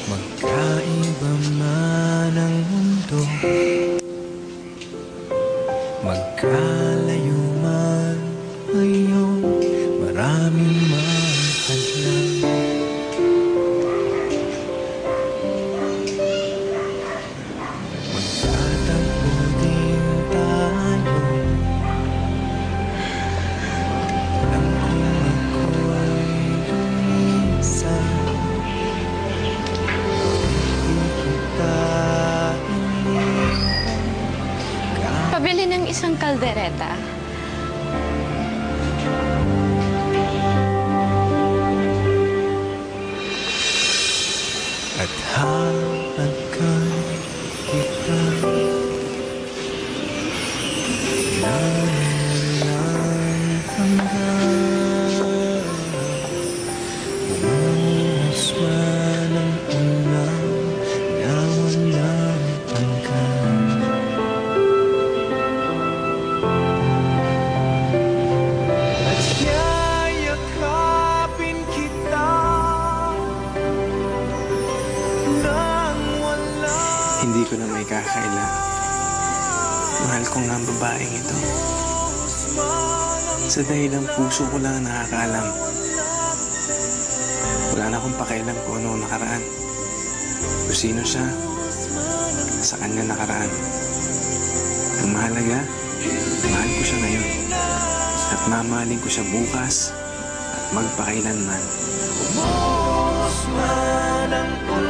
Magkaiba man ang mundo, magkalayo man ngayon, maraming mahadlang. Magtatagpo din tayo, alam kong ako'y lumisan. Pabili ng isang kaldereta. At hahagkan kita ng walang hanggan. Bumuhos man ang ulan na walang hanggan. At yayakapin kita nang walang Hindi ko na may kakaila. Mahal ko nga ang babaeng ito. Sa dahilang puso ko lang ang nakakaalam. Wala na akong pakialam kung ano ang nakaraan. Kung sino siya, sa kanya nakaraan. Ang mahalaga, mahal ko siya ngayon. At mamahalin ko siya bukas at magpakailanman. bumuhos man ang ulan